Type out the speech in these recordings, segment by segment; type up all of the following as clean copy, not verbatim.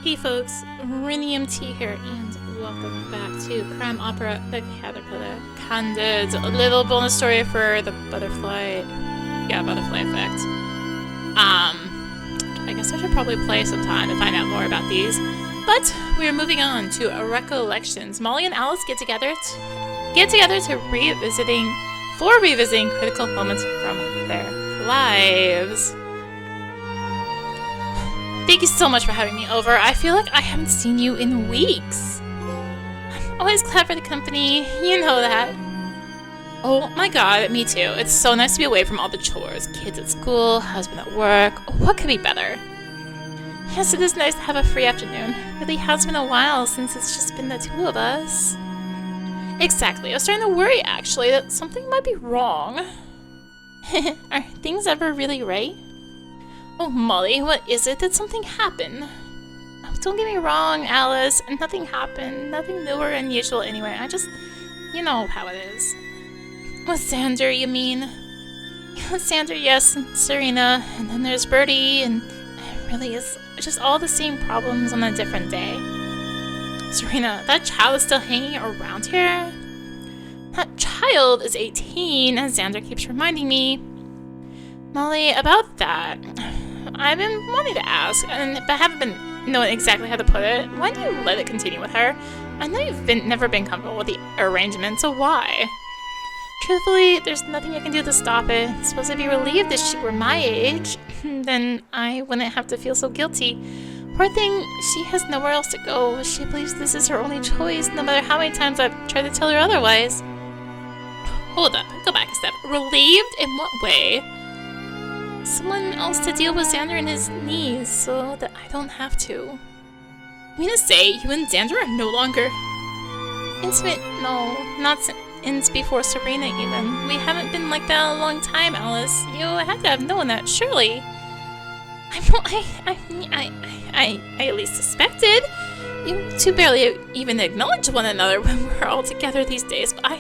Hey folks, rinimt here, and welcome back to Crime Opera the Caterpillar Candids. A little bonus story for the butterfly effect. I guess I should probably play sometime to find out more about these. But we're moving on to Recollections. Molly and Alice get together to revisiting critical moments from their lives. Thank you so much for having me over. I feel like I haven't seen you in weeks. I'm always glad for the company. You know that. Oh my god, me too. It's so nice to be away from all the chores. Kids at school, husband at work. What could be better? Yes, it is nice to have a free afternoon. It really has been a while since it's just been the two of us. Exactly. I was starting to worry, actually, that something might be wrong. Are things ever really right? Oh, Molly, what is it? Did something happen? Oh, don't get me wrong, Alice. Nothing happened. Nothing new or unusual anyway. You know how it is. With Xander, you mean? Xander, yes, and Serena, and then there's Bertie, and it really is just all the same problems on a different day. Serena, that child is still hanging around here? That child is 18, as Xander keeps reminding me. Molly, about that, I've been wanting to ask, but I haven't been knowing exactly how to put it. Why do you let it continue with her? I know you've never been comfortable with the arrangement, so why? Truthfully, there's nothing I can do to stop it. I'm supposed to be relieved if she were my age. Then I wouldn't have to feel so guilty. Poor thing, she has nowhere else to go. She believes this is her only choice, no matter how many times I've tried to tell her otherwise. Hold up, go back a step. Relieved? In what way? Someone else to deal with Xander and his knees, so that I don't have to. You mean to say you and Xander are no longer intimate? No, not since before Serena even. We haven't been like that in a long time, Alice. You had to have known that, surely. I at least suspected. You two barely even acknowledge one another when we're all together these days, but I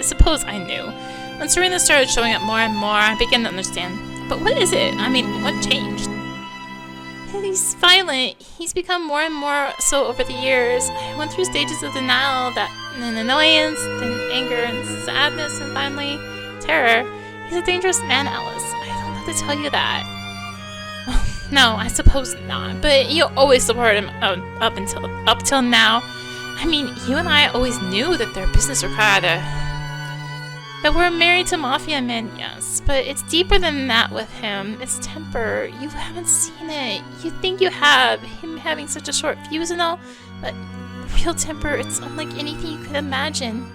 suppose I knew. When Serena started showing up more and more, I began to understand. But what is it? I mean, what changed? He's violent. He's become more and more so over the years. I went through stages of denial, then annoyance, then anger and sadness, and finally terror. He's a dangerous man, Alice. I don't have to tell you that. No, I suppose not. But you always supported him up till now. I mean, you and I always knew that their business required that we're married to mafia men, yes, but it's deeper than that with him. It's temper. You haven't seen it. You think you have, him having such a short fuse and all, but real temper, it's unlike anything you could imagine.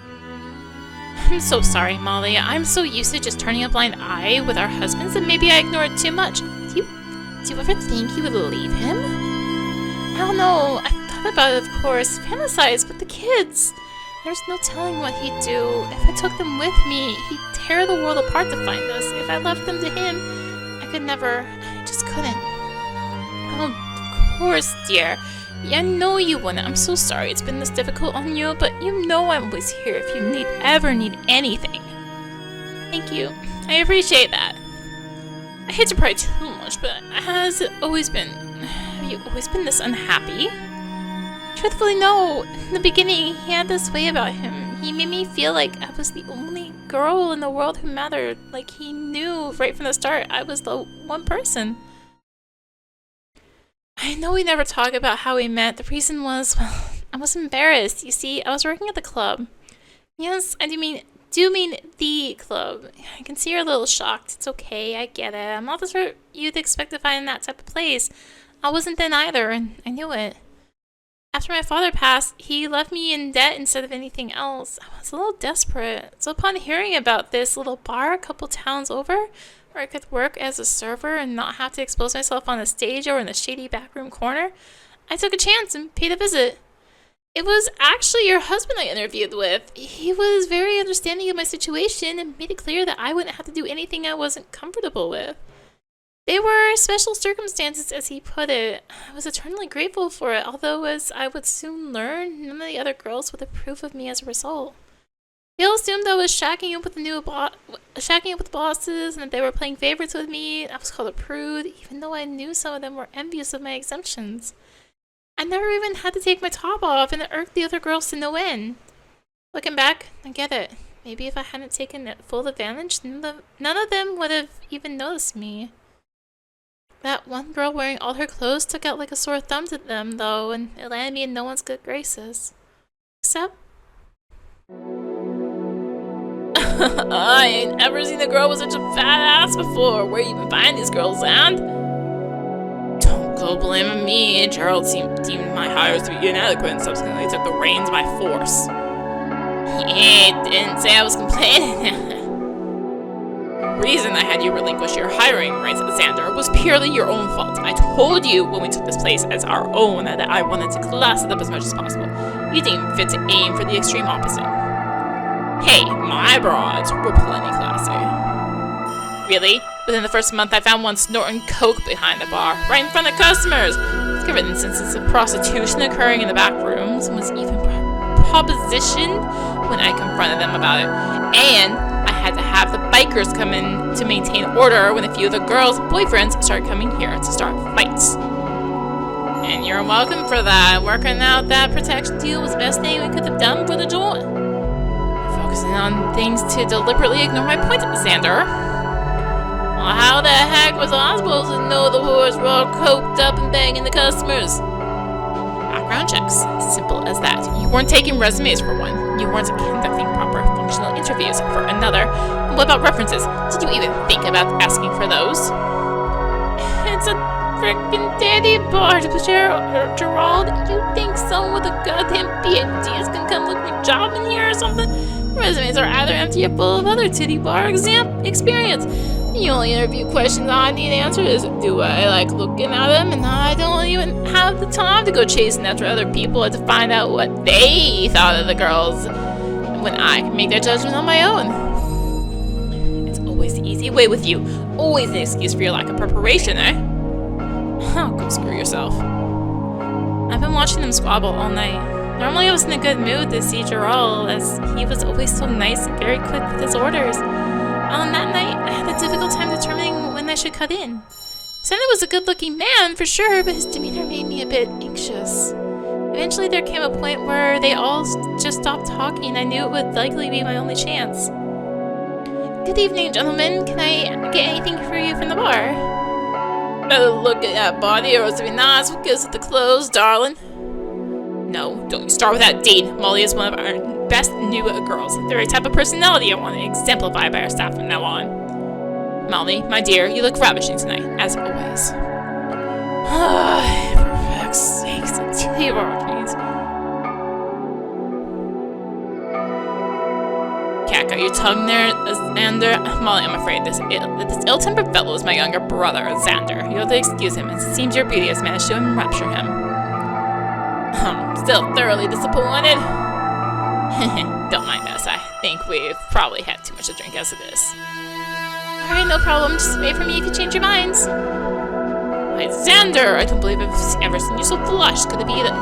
I'm so sorry, Molly. I'm so used to just turning a blind eye with our husbands that maybe I ignored too much. Do you ever think you would leave him? I don't know. I've thought about it, of course. Fantasize with the kids. There's no telling what he'd do. If I took them with me, he'd tear the world apart to find us. If I left them to him, I could never. I just couldn't. Oh, of course, dear. Yeah, I know you wouldn't. I'm so sorry it's been this difficult on you, but you know I'm always here if you ever need anything. Thank you. I appreciate that. I hate to pry too much, but have you always been this unhappy? Truthfully, no. In the beginning, he had this way about him. He made me feel like I was the only girl in the world who mattered. Like he knew right from the start I was the one person. I know we never talk about how we met. The reason was, well, I was embarrassed. You see, I was working at the club. Yes, I do mean the club. I can see you're a little shocked. It's okay, I get it. I'm not the sort you'd expect to find in that type of place. I wasn't then either, and I knew it. After my father passed, he left me in debt instead of anything else. I was a little desperate. So upon hearing about this little bar a couple towns over, where I could work as a server and not have to expose myself on a stage or in a shady backroom corner, I took a chance and paid a visit. It was actually your husband I interviewed with. He was very understanding of my situation and made it clear that I wouldn't have to do anything I wasn't comfortable with. They were special circumstances, as he put it. I was eternally grateful for it, although, as I would soon learn, none of the other girls would approve of me as a result. They all assumed I was shacking up with the bosses, and that they were playing favorites with me. I was called a prude, even though I knew some of them were envious of my exemptions. I never even had to take my top off, and it irked the other girls to no end. Looking back, I get it. Maybe if I hadn't taken full advantage, none of them would have even noticed me. That one girl wearing all her clothes took out like a sore thumb to them, though, and it landed me in no one's good graces. Except... I ain't ever seen a girl with such a fat ass before. Where you even find these girls, and? Don't go blaming me. Gerald deemed my hires to be inadequate and subsequently took the reins by force. He didn't say I was complaining. Reason I had you relinquish your hiring rights, Xander, was purely your own fault. I told you when we took this place as our own that I wanted to class it up as much as possible. You deemed fit to aim for the extreme opposite. Hey, my broads were plenty classy. Really? Within the first month, I found one snorting coke behind the bar, right in front of customers. Discovered instances of prostitution occurring in the back rooms, and was even propositioned when I confronted them about it. And I had to have the bikers come in to maintain order when a few of the girls' boyfriends started coming here to start fights. And you're welcome for that. Working out that protection deal was the best thing we could have done for the joint. Focusing on things to deliberately ignore my point, Xander. Well, how the heck was I supposed to know the whores were all coked up and banging the customers? Background checks. Simple as that. You weren't taking resumes for one. You weren't conducting proper functional interviews for another. And what about references? Did you even think about asking for those? It's a frickin' daddy bar, Gerald. You think someone with a goddamn PhD is gonna come look for a job in here or something? Resumes are either empty or full of other titty bar experience. The only interview questions I need answered is, do I like looking at them? And I don't even have the time to go chasing after other people to find out what they thought of the girls when I can make that judgment on my own. It's always the easy way with you. Always an excuse for your lack of preparation, eh? Oh, go screw yourself. I've been watching them squabble all night. Normally I was in a good mood to see Gerald, as he was always so nice and very quick with his orders. On that night, I had a difficult time determining when I should cut in. Santa was a good-looking man, for sure, but his demeanor made me a bit anxious. Eventually, there came a point where they all just stopped talking. I knew it would likely be my only chance. Good evening, gentlemen. Can I get anything for you from the bar? Better look at that body, or else it'd be nice because of the clothes, darling. No, don't you start with that, Dean. Molly is one of our best new girls. The very type of personality I want to exemplify by our staff from now on. Molly, my dear, you look ravishing tonight, as always. For fuck's sakes, Tilly Rogers. Cat, got your tongue there, Xander? Molly, I'm afraid this ill-tempered fellow is my younger brother, Xander. You'll have to excuse him, as it seems your beauty has managed to enrapture him. Still thoroughly disappointed. Don't mind us. I think we've probably had too much to drink as it is. Alright, no problem. Just wait for me if you change your minds. Why, Xander! I don't believe I've ever seen you so flushed. Could it be that...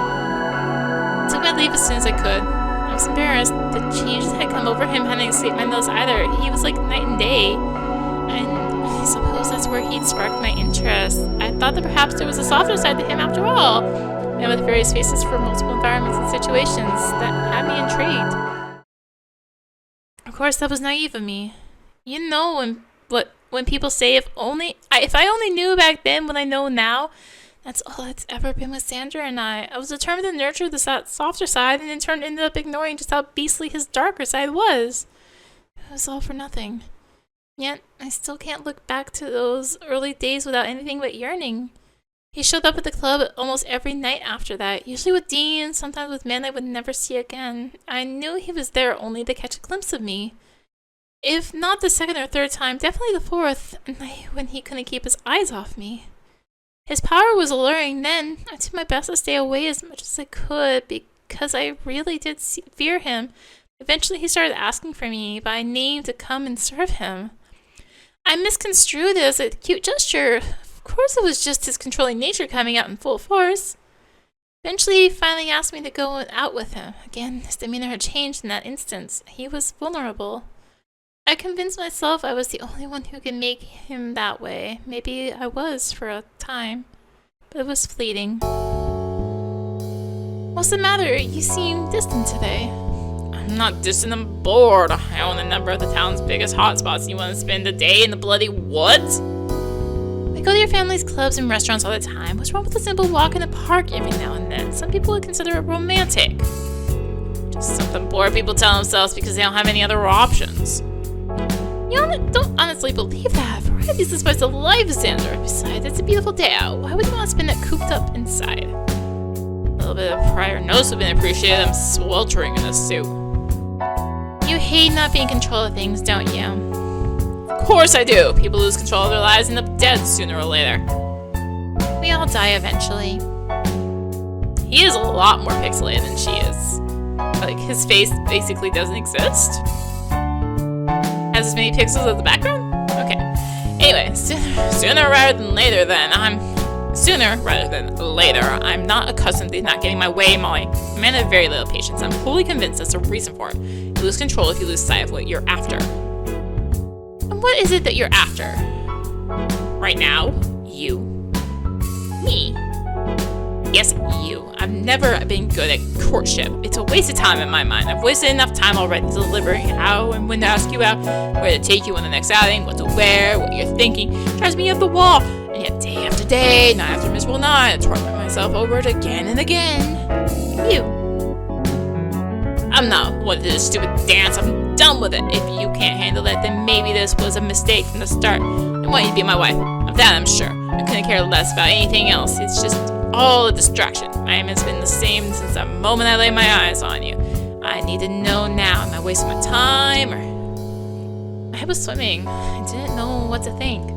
Took my leave as soon as I could. I was embarrassed. The changes had come over him hadn't escaped my nose either. He was like night and day. And I suppose that's where he'd sparked my interest. I thought that perhaps there was a softer side to him after all. And with various faces for multiple environments and situations that had me intrigued. Of course, that was naive of me. You know when people say if I only knew back then what I know now, that's all it's ever been with Sandra and I. I was determined to nurture the softer side, and in turn ended up ignoring just how beastly his darker side was. It was all for nothing. Yet I still can't look back to those early days without anything but yearning. He showed up at the club almost every night after that, usually with Dean, sometimes with men I would never see again. I knew he was there only to catch a glimpse of me. If not the second or third time, definitely the fourth night when he couldn't keep his eyes off me. His power was alluring then. I did my best to stay away as much as I could because I really did fear him. Eventually he started asking for me by name to come and serve him. I misconstrued it as a cute gesture. Of course it was just his controlling nature coming out in full force. Eventually he finally asked me to go out with him. Again, his demeanor had changed in that instance. He was vulnerable. I convinced myself I was the only one who could make him that way. Maybe I was for a time, but it was fleeting. What's the matter? You seem distant today. I'm not distant, I'm bored. I own a number of the town's biggest hotspots. You want to spend a day in the bloody woods? We go to your family's clubs and restaurants all the time. What's wrong with a simple walk in the park every now and then? Some people would consider it romantic. Just something bored people tell themselves because they don't have any other options. You don't honestly believe that. Variety is the spice of life, Xander. Besides, it's a beautiful day out. Why would you want to spend it cooped up inside? A little bit of prior notice would have been appreciated. I'm sweltering in this suit. You hate not being in control of things, don't you? Of course I do. People lose control of their lives and end up dead sooner or later. We all die eventually. He is a lot more pixelated than she is. Like, his face basically doesn't exist. Has as many pixels as the background? Okay. Anyway, sooner rather than later then, I'm not accustomed to not getting my way, Molly. A man of very little patience. I'm fully convinced that's a reason for it. You lose control if you lose sight of what you're after. And what is it that you're after? Right now, you. Me. Yes, you. I've never been good at courtship. It's a waste of time in my mind. I've wasted enough time already deliberating how and when to ask you out, where to take you on the next outing, what to wear, what you're thinking. It drives me up the wall. And yet day after day, night after miserable night, I torment myself over it again and again. You. I'm not one of this stupid dance. I'm done with it. If you can't handle it, then maybe this was a mistake from the start. I want you to be my wife. Of that I'm sure. I couldn't care less about anything else. It's just all a distraction. My aim has been the same since the moment I laid my eyes on you. I need to know now. Am I wasting my time or... I was swimming. I didn't know what to think.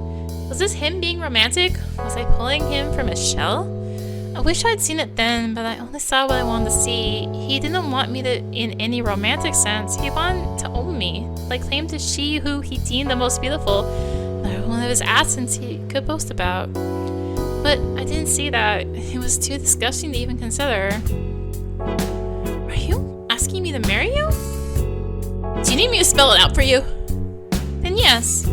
Was this him being romantic? Was I pulling him from his shell? I wish I'd seen it then, but I only saw what I wanted to see. He didn't want me to in any romantic sense. He wanted to own me, like claim to she who he deemed the most beautiful, one of his assets he could boast about. But I didn't see that. It was too disgusting to even consider. Are you asking me to marry you? Do you need me to spell it out for you? Then yes.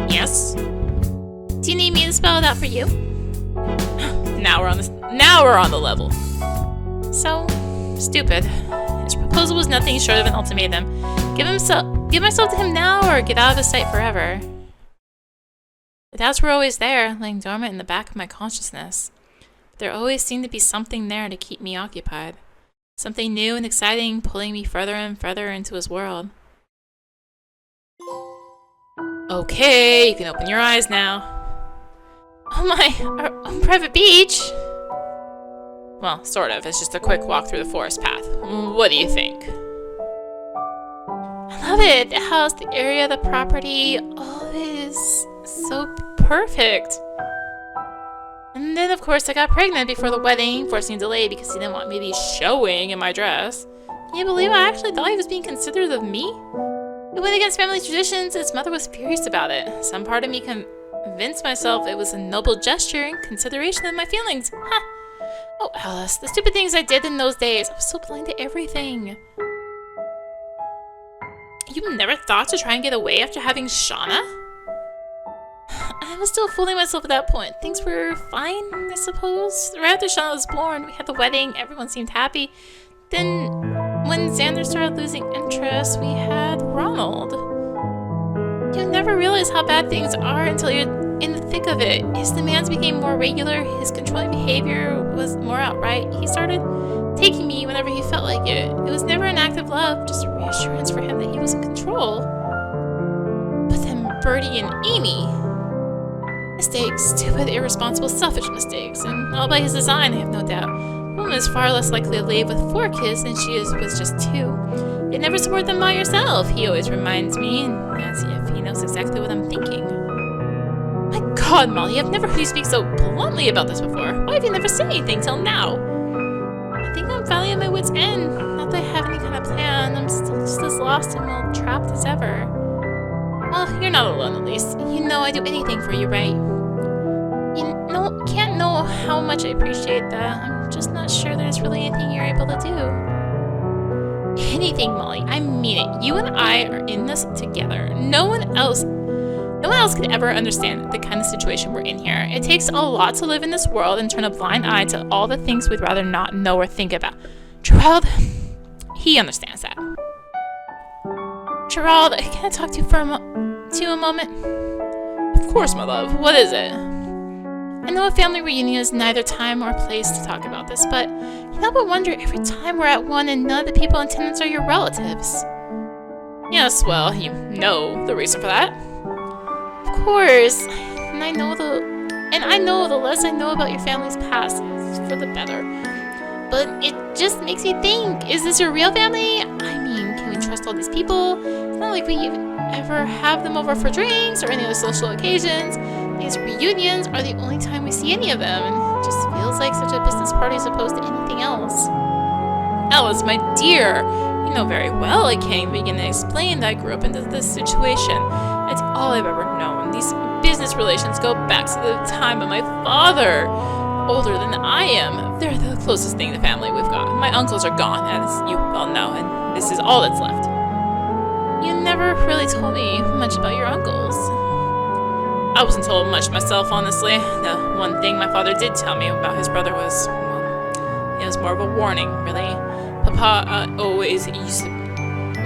Yes? Do you need me to spell it out for you? Now we're on the level. So stupid. His proposal was nothing short of an ultimatum. Give myself to him now or get out of his sight forever. The doubts were always there, laying dormant in the back of my consciousness. But there always seemed to be something there to keep me occupied. Something new and exciting, pulling me further and further into his world. Okay, you can open your eyes now. Oh my, our own private beach! Well, sort of. It's just a quick walk through the forest path. What do you think? I love it. The house, the area, the property, all of it is so perfect. And then, of course, I got pregnant before the wedding, forcing a delay because he didn't want me to be showing in my dress. Can you believe I actually thought he was being considerate of me? It went against family traditions. His mother was furious about it. Some part of me convinced myself it was a noble gesture in consideration of my feelings. Ha! Oh, Alice, the stupid things I did in those days. I was so blind to everything. You never thought to try and get away after having Shauna? I was still fooling myself at that point. Things were fine, I suppose. Right after Shauna was born, we had the wedding. Everyone seemed happy. Then, when Xander started losing interest, we had Ronald. You never realize how bad things are until you're in the thick of it. His demands became more regular. His controlling behavior was more outright. He started taking me whenever he felt like it. It was never an act of love, just a reassurance for him that he was in control. But then Bertie and Amy. Mistakes, stupid, irresponsible, selfish mistakes, and all by his design, I have no doubt. A woman is far less likely to leave with 4 kids than she is with just 2. You never support them by yourself, he always reminds me, as if he knows exactly what I'm thinking. My God, Molly, I've never heard you speak so bluntly about this before. Why have you never said anything till now? I think I'm finally at my wit's end. Not that I have any kind of plan. I'm still just as lost and well trapped as ever. Well, you're not alone at least. You know I'd do anything for you, right? Can't know how much I appreciate that. I'm just not sure there's really anything you're able to do. Anything, Molly. I mean it. You and I are in this together. No one else. No one else could ever understand the kind of situation we're in here. It takes a lot to live in this world and turn a blind eye to all the things we'd rather not know or think about. Gerald, he understands that. Gerald, can I talk to you for a moment? Of course, my love. What is it? I know a family reunion is neither time or place to talk about this, but you know, I wonder every time we're at one and none of the people in attendance are your relatives. Yes, well, you know the reason for that. Of course, and I know the less I know about your family's past, for the better. But it just makes me think, is this your real family? I mean, can we trust all these people? It's not like we even ever have them over for drinks or any other social occasions. These reunions are the only time we see any of them, and it just feels like such a business party as opposed to anything else. Alice, my dear, you know very well I can't even begin to explain that I grew up into this situation. It's all I've ever known. These business relations go back to the time of my father. Older than I am. They're the closest thing to family we've got. My uncles are gone, as you well know, and this is all that's left. You never really told me much about your uncles. I wasn't told much myself, honestly. The one thing my father did tell me about his brother was, well, it was more of a warning, really. Papa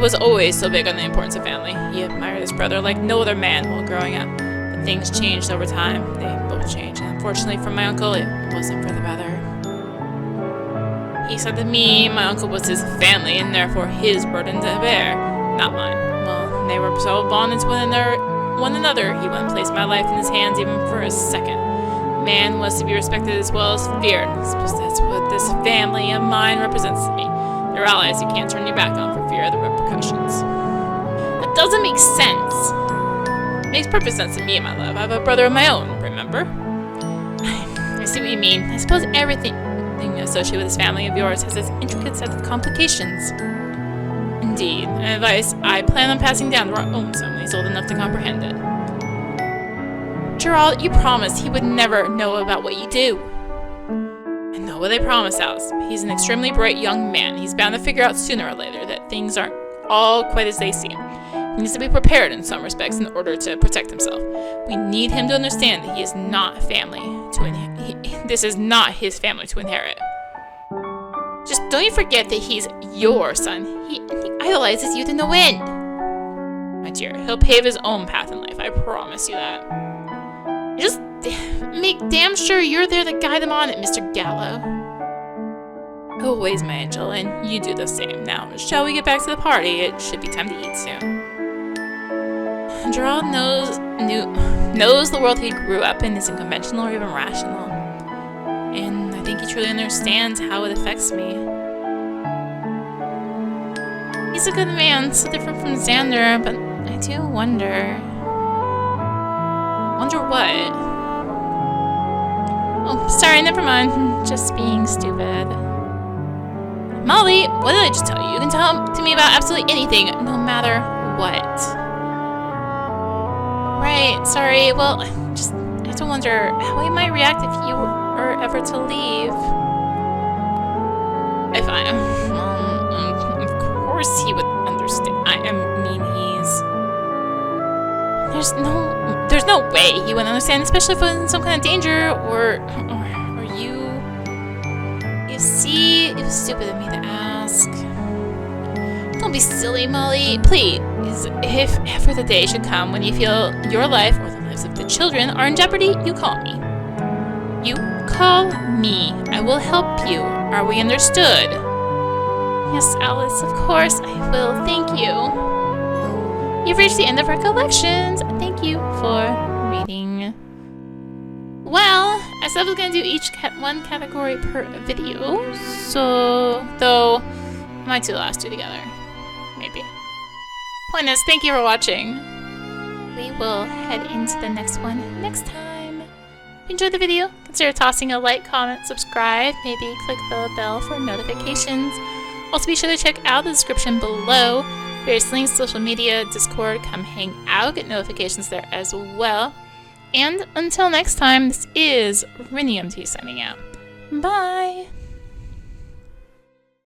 was always so big on the importance of family. He admired his brother like no other man while growing up. But things changed over time. They both changed. And unfortunately for my uncle, it wasn't for the better. He said to me, my uncle was his family and therefore his burden to bear, not mine. Well, they were so bonded to one another, he wouldn't place my life in his hands even for a second. Man was to be respected as well as feared. I suppose that's what this family of mine represents to me. They're allies you can't turn your back on for fear of the repercussions. That doesn't make sense. It makes perfect sense to me, my love. I have a brother of my own, remember? I see what you mean. I suppose everything associated with this family of yours has its intricate set of complications. Indeed, an advice I plan on passing down to our own son when he's old enough to comprehend it. Gerald, you promised he would never know about what you do. I know what I promised, Alice. He's an extremely bright young man. He's bound to figure out sooner or later that things aren't all quite as they seem. He needs to be prepared in some respects in order to protect himself. We need him to understand that he is not family to inherit. This is not his family to inherit. Just don't you forget that he's your son. He idolizes you to no end. My dear, he'll pave his own path in life. I promise you that. Just make damn sure you're there to guide him on it, Mr. Gallo. Always, my angel, and you do the same. Now, shall we get back to the party? It should be time to eat soon. Gerald knows the world he grew up in isn't conventional or even rational. And I think he truly understands how it affects me. He's a good man, so different from Xander, but I do wonder... Wonder what? Oh, sorry, never mind. Just being stupid. Molly, what did I just tell you? You can tell to me about absolutely anything, no matter what. Right, sorry. Well, I have to wonder how he might react if you were ever to leave. If I am... of course he would understand. I mean, There's no way he would understand, especially if it was in some kind of danger, or you... You see, it was stupid of me to ask. Don't be silly, Molly. Please, if ever the day should come when you feel your life or the lives of the children are in jeopardy, you call me. You call me. I will help you. Are we understood? Yes, Alice, of course I will. Thank you. You've reached the end of Recollections. Thank you for reading. Well, I said I was going to do one category per video, so, though, I might do the last two together. Maybe. Point is, thank you for watching. We will head into the next one next time. If you enjoyed the video, consider tossing a like, comment, subscribe, maybe click the bell for notifications. Also be sure to check out the description below. Various links, social media, Discord, come hang out, get notifications there as well. And until next time, this is rinimt signing out. Bye!